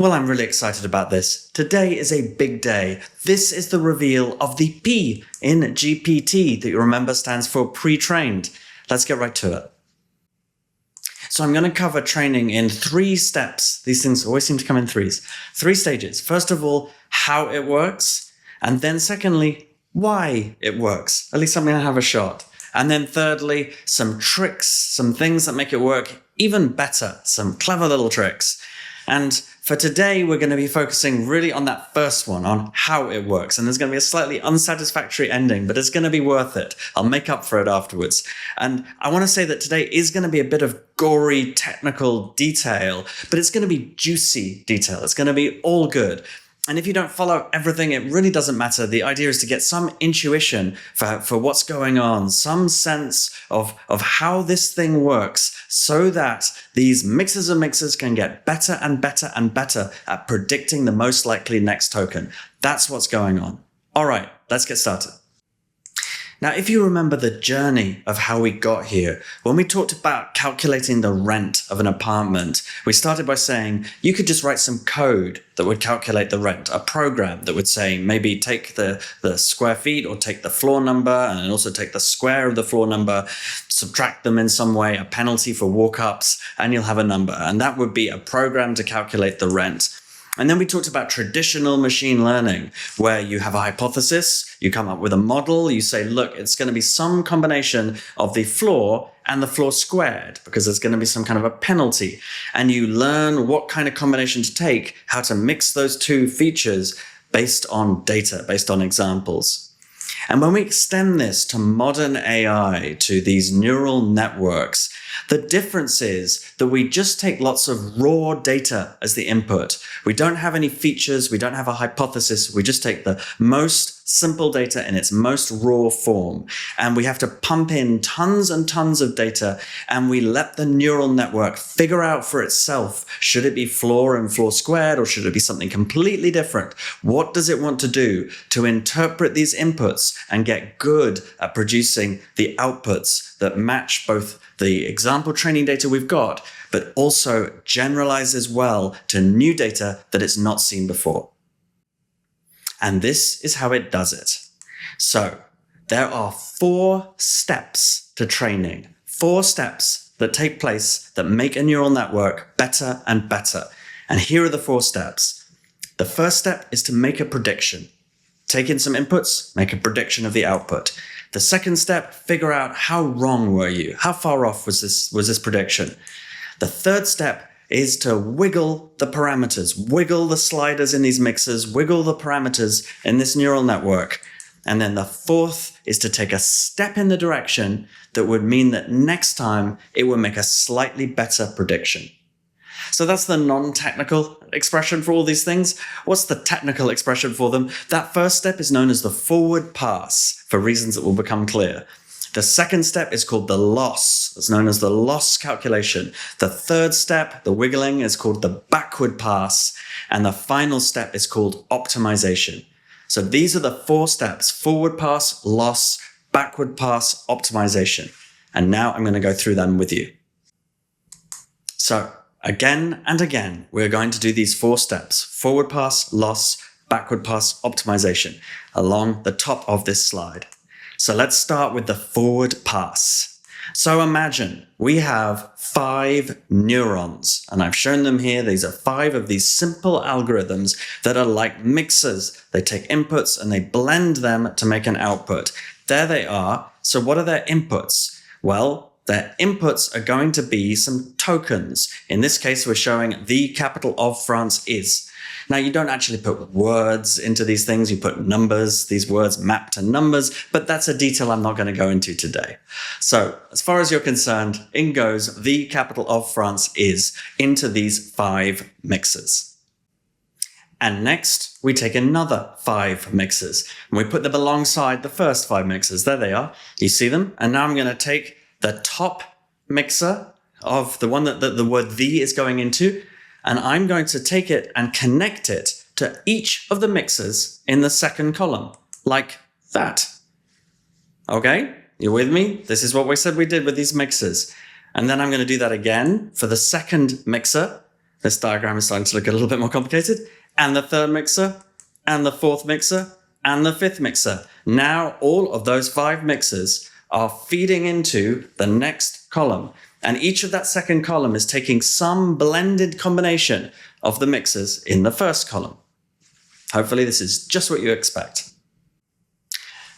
Well, I'm really excited about this. Today is a big day. This is the reveal of the P in GPT that you remember stands for pre-trained. Let's get right to it. So I'm going to cover training in 3 steps. These things always seem to come in 3s. 3 stages. First of all, how it works. And then secondly, why it works. At least I'm going to have a shot. And then thirdly, some tricks, some things that make it work even better. Some clever little tricks. And for today, we're going to be focusing really on that first one, on how it works. And there's going to be a slightly unsatisfactory ending, but it's going to be worth it. I'll make up for it afterwards. And I want to say that today is going to be a bit of gory technical detail, but it's going to be juicy detail. It's going to be all good. And if you don't follow everything, it really doesn't matter. The idea is to get some intuition for what's going on, some sense of how this thing works so that these mixers and mixers can get better and better and better at predicting the most likely next token. That's what's going on. All right, let's get started. Now, if you remember the journey of how we got here, when we talked about calculating the rent of an apartment, we started by saying you could just write some code that would calculate the rent, a program that would say maybe take the square feet or take the floor number and also take the square of the floor number, subtract them in some way, a penalty for walk-ups, and you'll have a number. And that would be a program to calculate the rent. And then we talked about traditional machine learning, where you have a hypothesis, you come up with a model, you say, look, it's going to be some combination of the floor and the floor squared, because there's going to be some kind of a penalty. And you learn what kind of combination to take, how to mix those 2 features based on data, based on examples. And when we extend this to modern AI, to these neural networks, the difference is that we just take lots of raw data as the input. We don't have any features, we don't have a hypothesis, we just take the most simple data in its most raw form. And we have to pump in tons and tons of data, and we let the neural network figure out for itself, should it be floor and floor squared, or should it be something completely different? What does it want to do to interpret these inputs and get good at producing the outputs that match both the example training data we've got, but also generalizes well to new data that it's not seen before. And this is how it does it. So there are 4 steps to training, 4 steps that take place that make a neural network better and better. And here are the 4 steps. The first step is to make a prediction. Take in some inputs, make a prediction of the output. The second step, figure out how wrong were you? How far off was this prediction? The third step is to wiggle the parameters, wiggle the sliders in these mixers, wiggle the parameters in this neural network. And then the fourth is to take a step in the direction that would mean that next time it would make a slightly better prediction. So that's the non-technical expression for all these things. What's the technical expression for them? That first step is known as the forward pass, for reasons that will become clear. The second step is called the loss. It's known as the loss calculation. The third step, the wiggling, is called the backward pass. And the final step is called optimization. So these are the 4 steps: forward pass, loss, backward pass, optimization. And now I'm going to go through them with you. So again and again, we're going to do these 4 steps: forward pass, loss, backward pass, optimization, along the top of this slide. So let's start with the forward pass. So imagine we have 5 neurons, and I've shown them here. These are 5 of these simple algorithms that are like mixers. They take inputs and they blend them to make an output. There they are. So what are their inputs? Well, their inputs are going to be some tokens. In this case, we're showing the capital of France is. Now, you don't actually put words into these things. You put numbers. These words map to numbers, but that's a detail I'm not going to go into today. So as far as you're concerned, in goes the capital of France is into these 5 mixers. And next, we take another 5 mixers and we put them alongside the first 5 mixers. There they are. You see them? And now I'm going to take the top mixer of the one that the word the is going into, and I'm going to take it and connect it to each of the mixers in the second column, like that. Okay, you with me? This is what we said we did with these mixers. And then I'm going to do that again for the second mixer. This diagram is starting to look a little bit more complicated. And the third mixer, and the fourth mixer, and the fifth mixer. Now all of those 5 mixers are feeding into the next column. And each of that second column is taking some blended combination of the mixers in the first column. Hopefully this is just what you expect.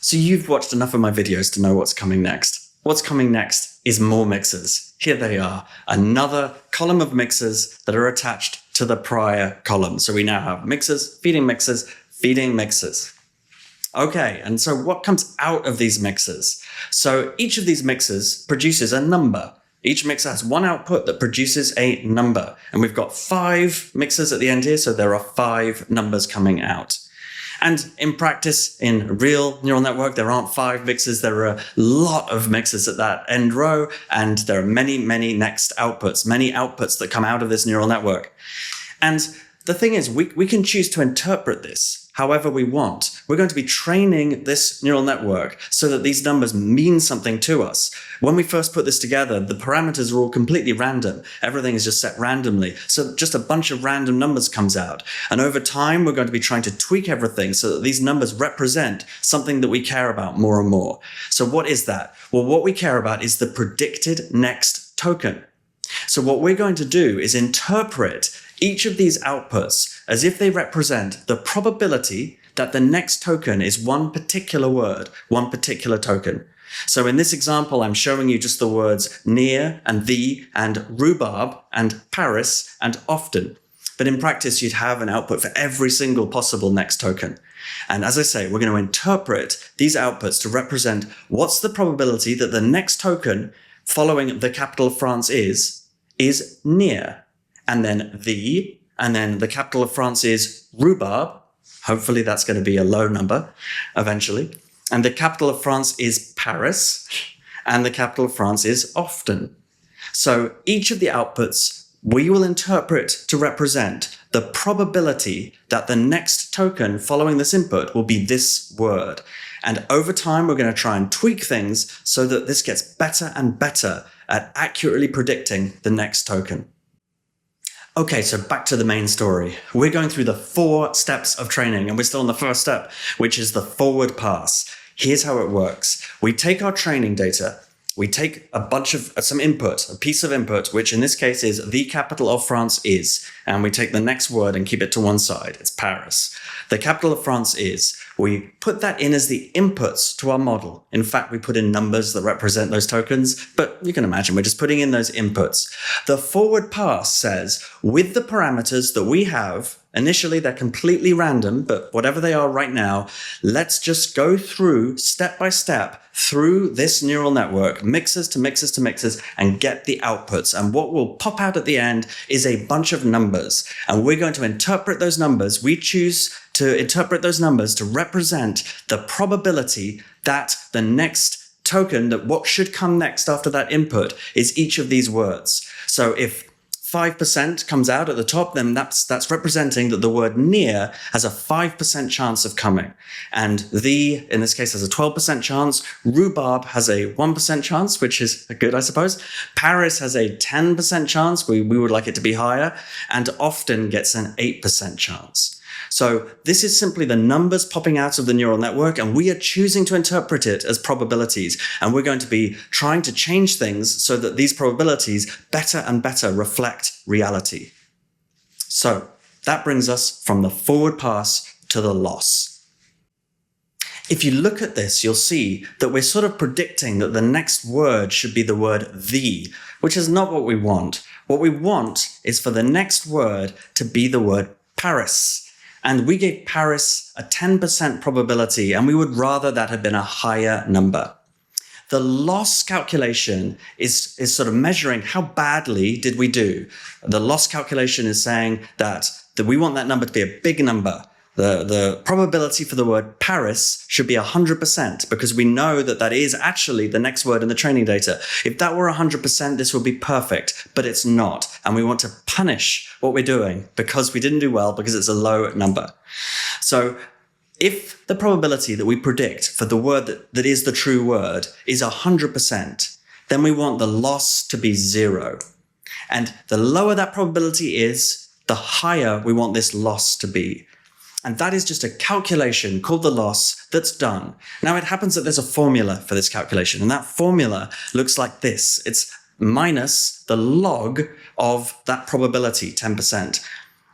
So you've watched enough of my videos to know what's coming next. What's coming next is more mixers. Here they are, another column of mixers that are attached to the prior column. So we now have mixers, feeding mixers, feeding mixers. Okay, and so what comes out of these mixers? So each of these mixers produces a number. Each mixer has one output that produces a number. And we've got 5 mixers at the end here, so there are 5 numbers coming out. And in practice, in real neural network, there aren't 5 mixers. There are a lot of mixers at that end row, and there are many, many next outputs, many outputs that come out of this neural network. And the thing is, we can choose to interpret this however we want. We're going to be training this neural network so that these numbers mean something to us. When we first put this together, the parameters are all completely random. Everything is just set randomly. So just a bunch of random numbers comes out. And over time, we're going to be trying to tweak everything so that these numbers represent something that we care about more and more. So what is that? Well, what we care about is the predicted next token. So what we're going to do is interpret each of these outputs as if they represent the probability that the next token is one particular word, one particular token. So in this example, I'm showing you just the words near and the and rhubarb and Paris and often. But in practice, you'd have an output for every single possible next token. And as I say, we're going to interpret these outputs to represent what's the probability that the next token following the capital of France is near. And then the capital of France is rhubarb. Hopefully that's going to be a low number eventually. And the capital of France is Paris. And the capital of France is often. So each of the outputs we will interpret to represent the probability that the next token following this input will be this word. And over time, we're going to try and tweak things so that this gets better and better at accurately predicting the next token. Okay, so back to the main story. We're going through the 4 steps of training, and we're still on the first step, which is the forward pass. Here's how it works. We take our training data, we take a bunch of some input, a piece of input, which in this case is the capital of France is, and we take the next word and keep it to one side. It's Paris. The capital of France is. We put that in as the inputs to our model. In fact, we put in numbers that represent those tokens, but you can imagine we're just putting in those inputs. The forward pass says, with the parameters that we have, initially they're completely random, but whatever they are right now, let's just go through step by step through this neural network, mixers to mixers to mixers, and get the outputs. And what will pop out at the end is a bunch of numbers. And we're going to interpret those numbers. We choose to interpret those numbers to represent the probability that the next token, that what should come next after that input, is each of these words. So if 5% comes out at the top, then that's representing that the word near has a 5% chance of coming. And the, in this case, has a 12% chance. Rhubarb has a 1% chance, which is good, I suppose. Paris has a 10% chance. We would like it to be higher. And often gets an 8% chance. So this is simply the numbers popping out of the neural network, and we are choosing to interpret it as probabilities. And we're going to be trying to change things so that these probabilities better and better reflect reality. So that brings us from the forward pass to the loss. If you look at this, you'll see that we're sort of predicting that the next word should be the word the, which is not what we want. What we want is for the next word to be the word Paris. And we gave Paris a 10% probability, and we would rather that had been a higher number. The loss calculation is sort of measuring how badly did we do. The loss calculation is saying that we want that number to be a big number. The probability for the word Paris should be 100% because we know that that is actually the next word in the training data. If that were 100%, this would be perfect, but it's not. And we want to punish what we're doing because we didn't do well because it's a low number. So if the probability that we predict for the word that is the true word is 100%, then we want the loss to be 0. And the lower that probability is, the higher we want this loss to be. And that is just a calculation called the loss that's done. Now, it happens that there's a formula for this calculation, and that formula looks like this. It's minus the log of that probability, 10%.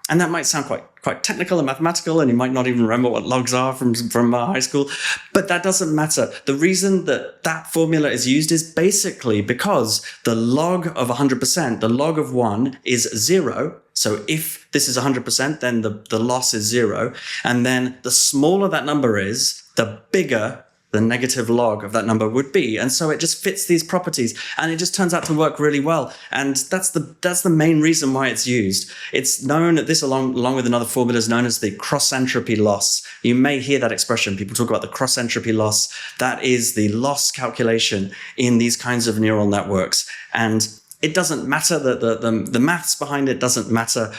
And that might sound quite technical and mathematical, and you might not even remember what logs are from high school, but that doesn't matter. The reason that that formula is used is basically because the log of 100%, the log of 1 is 0. So if this is 100%, then the loss is 0. And then the smaller that number is, the bigger the negative log of that number would be. And so it just fits these properties, and it just turns out to work really well. And that's the main reason why it's used. It's known, this along with another formula, is known as the cross-entropy loss. You may hear that expression. People talk about the cross-entropy loss. That is the loss calculation in these kinds of neural networks. And it doesn't matter, the maths behind it doesn't matter.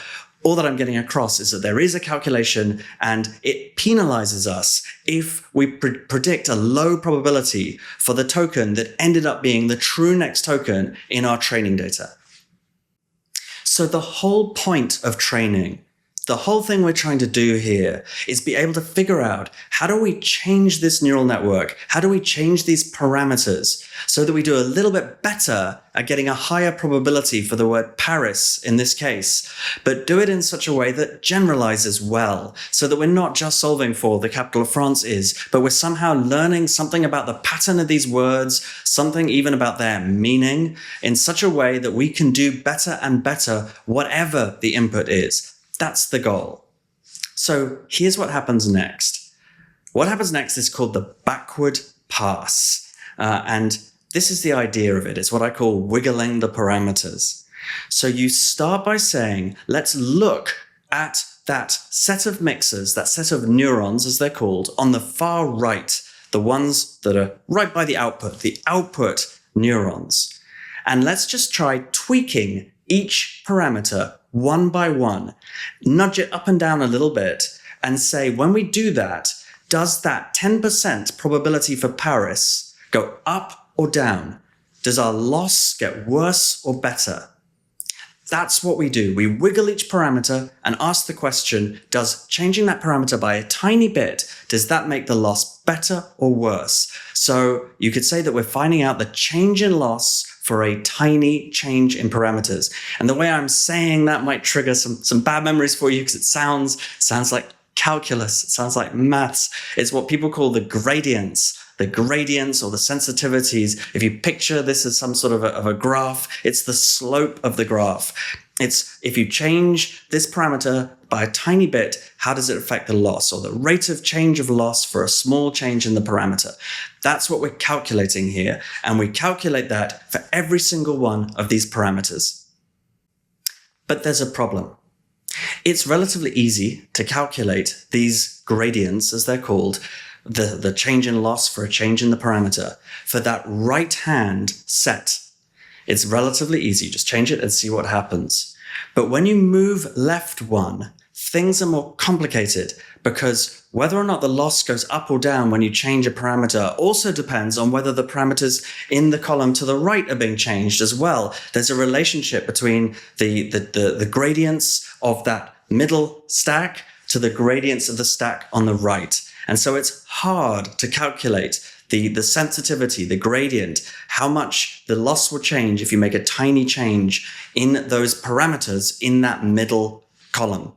All that I'm getting across is that there is a calculation, and it penalizes us if we predict a low probability for the token that ended up being the true next token in our training data. So the whole point of training, the whole thing we're trying to do here, is be able to figure out, how do we change this neural network? How do we change these parameters so that we do a little bit better at getting a higher probability for the word Paris in this case, but do it in such a way that generalizes well, so that we're not just solving for the capital of France is, but we're somehow learning something about the pattern of these words, something even about their meaning, in such a way that we can do better and better whatever the input is. That's the goal. So here's what happens next. What happens next is called the backward pass. And this is the idea of it. It's what I call wiggling the parameters. So you start by saying, let's look at that set of mixers, that set of neurons, as they're called, on the far right, the ones that are right by the output neurons. And let's just try tweaking each parameter one by one, nudge it up and down a little bit, and say, when we do that, does that 10% probability for Paris go up or down? Does our loss get worse or better? That's what we do. We wiggle each parameter and ask the question, does changing that parameter by a tiny bit, does that make the loss better or worse? So you could say that we're finding out the change in loss for a tiny change in parameters. And the way I'm saying that might trigger some bad memories for you, because it sounds like calculus. It sounds like maths. It's what people call the gradients or the sensitivities. If you picture this as some sort of a graph, it's the slope of the graph. It's if you change this parameter by a tiny bit, how does it affect the loss, or the rate of change of loss for a small change in the parameter? That's what we're calculating here. And we calculate that for every single one of these parameters. But there's a problem. It's relatively easy to calculate these gradients, as they're called, the change in loss for a change in the parameter, for that right-hand set. It's relatively easy. Just change it and see what happens. But when you move left one, things are more complicated, because whether or not the loss goes up or down when you change a parameter also depends on whether the parameters in the column to the right are being changed as well. There's a relationship between the gradients of that middle stack to the gradients of the stack on the right. And so it's hard to calculate the sensitivity, the gradient, how much the loss will change if you make a tiny change in those parameters in that middle column.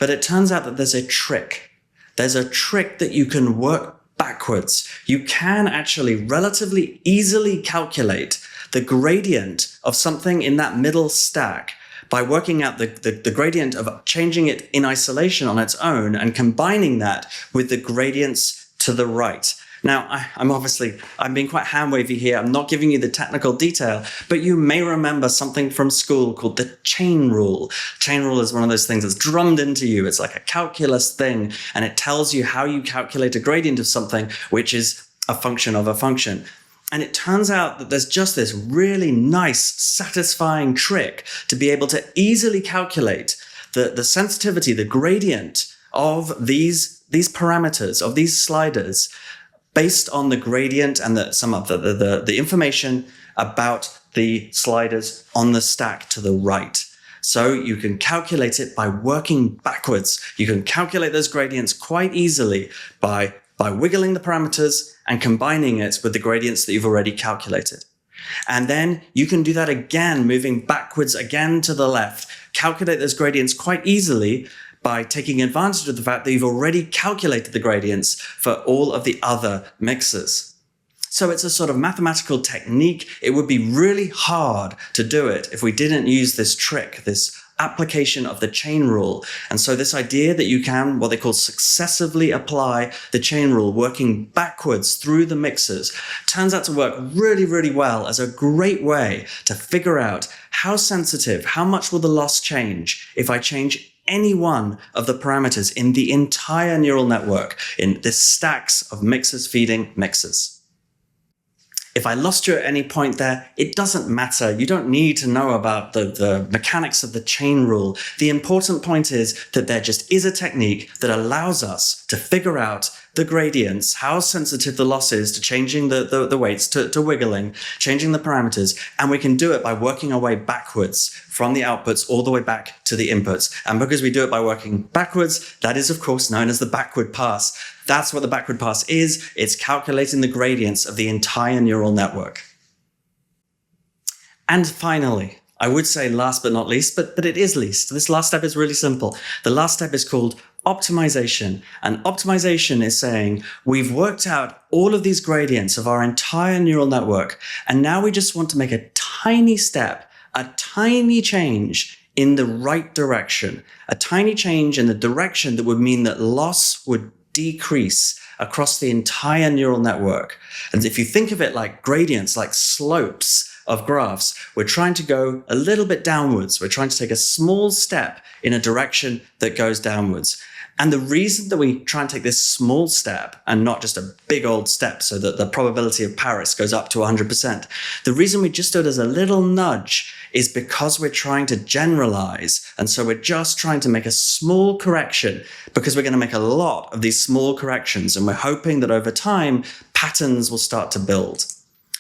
But it turns out that there's a trick. There's a trick that you can work backwards. You can actually relatively easily calculate the gradient of something in that middle stack by working out the gradient of changing it in isolation on its own and combining that with the gradients to the right. Now, I'm being quite hand-wavy here. I'm not giving you the technical detail, but you may remember something from school called the chain rule. Chain rule is one of those things that's drummed into you. It's like a calculus thing, and it tells you how you calculate a gradient of something, which is a function of a function. And it turns out that there's just this really nice, satisfying trick to be able to easily calculate the sensitivity, the gradient of these parameters, of these sliders, based on the gradient and some of the information about the sliders on the stack to the right. So you can calculate it by working backwards. You can calculate those gradients quite easily by wiggling the parameters and combining it with the gradients that you've already calculated. And then you can do that again, moving backwards again to the left. Calculate those gradients quite easily by taking advantage of the fact that you've already calculated the gradients for all of the other mixes. So it's a sort of mathematical technique. It would be really hard to do it if we didn't use this trick, this application of the chain rule. And so this idea that you can, what they call successively apply the chain rule, working backwards through the mixes, turns out to work really, really well as a great way to figure out how sensitive, how much will the loss change if I change any one of the parameters in the entire neural network, in this stacks of mixes feeding mixes. If I lost you at any point there, it doesn't matter. You don't need to know about the mechanics of the chain rule. The important point is that there just is a technique that allows us to figure out the gradients, how sensitive the loss is to changing the weights, to wiggling, changing the parameters, and we can do it by working our way backwards from the outputs all the way back to the inputs. And because we do it by working backwards, that is of course known as the backward pass. That's what the backward pass is. It's calculating the gradients of the entire neural network. And finally, I would say last but not least, but it is least. This last step is really simple. The last step is called optimization. And optimization is saying we've worked out all of these gradients of our entire neural network, and now we just want to make a tiny step, a tiny change in the right direction, a tiny change in the direction that would mean that loss would decrease across the entire neural network. And if you think of it like gradients, like slopes of graphs, we're trying to go a little bit downwards. We're trying to take a small step in a direction that goes downwards. And the reason that we try and take this small step and not just a big old step so that the probability of Paris goes up to 100%, the reason we just do it as a little nudge is because we're trying to generalize. And so we're just trying to make a small correction because we're going to make a lot of these small corrections. And we're hoping that over time, patterns will start to build.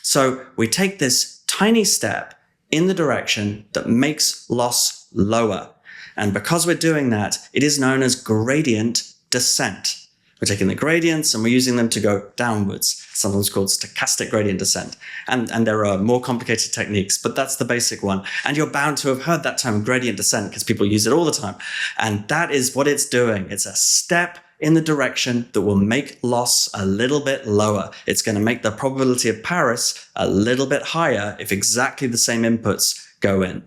So we take this tiny step in the direction that makes loss lower. And because we're doing that, it is known as gradient descent. We're taking the gradients and we're using them to go downwards, sometimes called stochastic gradient descent. And there are more complicated techniques, but that's the basic one. And you're bound to have heard that term gradient descent because people use it all the time. And that is what it's doing. It's a step in the direction that will make loss a little bit lower. It's going to make the probability of Paris a little bit higher if exactly the same inputs go in.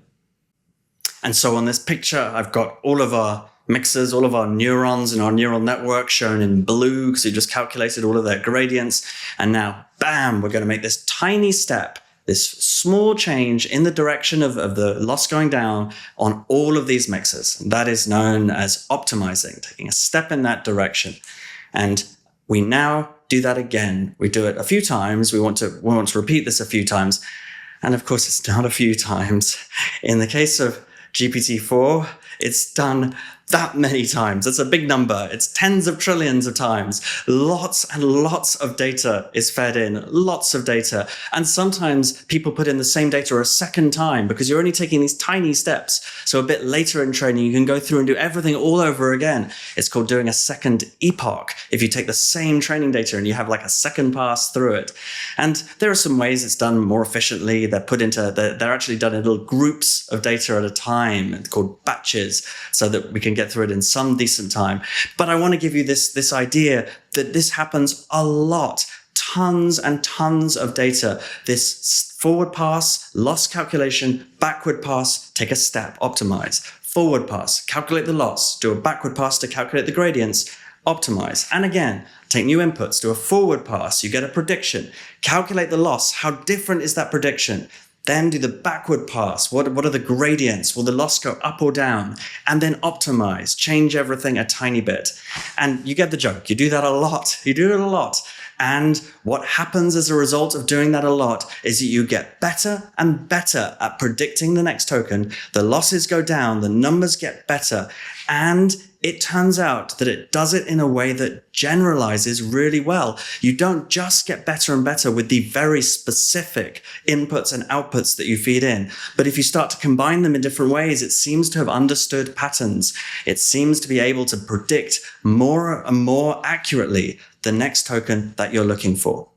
And so on this picture, I've got all of our mixers, all of our neurons in our neural network shown in blue because we just calculated all of their gradients. And now, bam, we're going to make this tiny step, this small change in the direction of the loss going down on all of these mixers. And that is known as optimizing, taking a step in that direction. And we now do that again. We do it a few times. We want to repeat this a few times. And of course, it's not a few times. In the case of GPT-4, it's done that many times. It's a big number. It's tens of trillions of times. Lots and lots of data is fed in, lots of data. And sometimes people put in the same data a second time because you're only taking these tiny steps. So a bit later in training, you can go through and do everything all over again. It's called doing a second epoch. If you take the same training data and you have like a second pass through it. And there are some ways it's done more efficiently. They're actually done in little groups of data at a time. It's called batches so that we can get through it in some decent time. But I want to give you this idea that this happens a lot. Tons and tons of data. This forward pass, loss calculation, backward pass, take a step, optimize. Forward pass, calculate the loss, do a backward pass to calculate the gradients, optimize. And again, take new inputs, do a forward pass, you get a prediction, calculate the loss. How different is that prediction? Then do the backward pass. What are the gradients? Will the loss go up or down? And then optimize, change everything a tiny bit. And you get the joke. You do that a lot. You do it a lot. And what happens as a result of doing that a lot is that you get better and better at predicting the next token. The losses go down, the numbers get better. And it turns out that it does it in a way that generalizes really well. You don't just get better and better with the very specific inputs and outputs that you feed in, but if you start to combine them in different ways, it seems to have understood patterns. It seems to be able to predict more and more accurately the next token that you're looking for.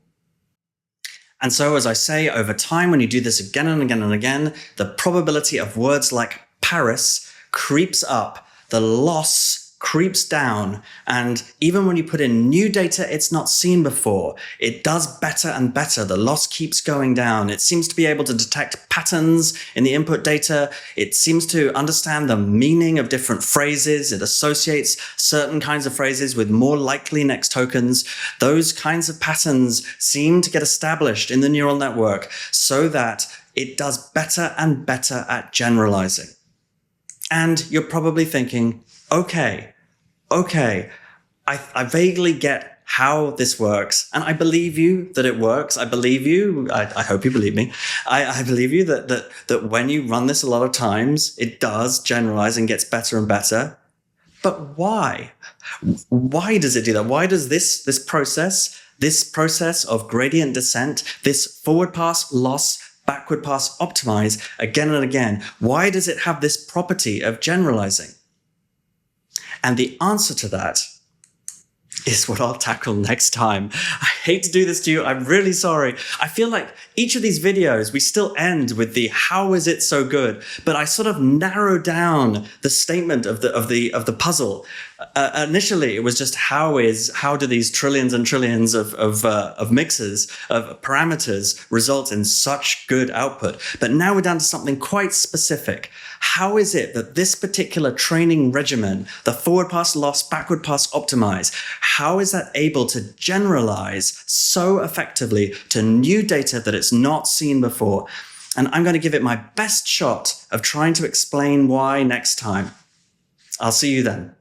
And so, as I say, over time, when you do this again and again and again, the probability of words like Paris creeps up, the loss creeps down, and even when you put in new data it's not seen before, it does better and better. The loss keeps going down. It seems to be able to detect patterns in the input data. It seems to understand the meaning of different phrases. It associates certain kinds of phrases with more likely next tokens. Those kinds of patterns seem to get established in the neural network so that it does better and better at generalizing. And you're probably thinking, okay, I vaguely get how this works, and I believe you that it works. I believe you. I hope you believe me. I believe you that when you run this a lot of times, it does generalize and gets better and better. But why? Why does it do that? Why does this process of gradient descent, this forward pass loss, backward pass optimize again and again, why does it have this property of generalizing? And the answer to that is what I'll tackle next time. I hate to do this to you. I'm really sorry. I feel like each of these videos, we still end with the how is it so good? But I sort of narrow down the statement of the puzzle. Initially, it was just how do these trillions and trillions of mixes, of parameters result in such good output? But now we're down to something quite specific. How is it that this particular training regimen, the forward pass loss, backward pass optimize, how is that able to generalize so effectively to new data that it's not seen before? And I'm going to give it my best shot of trying to explain why next time. I'll see you then.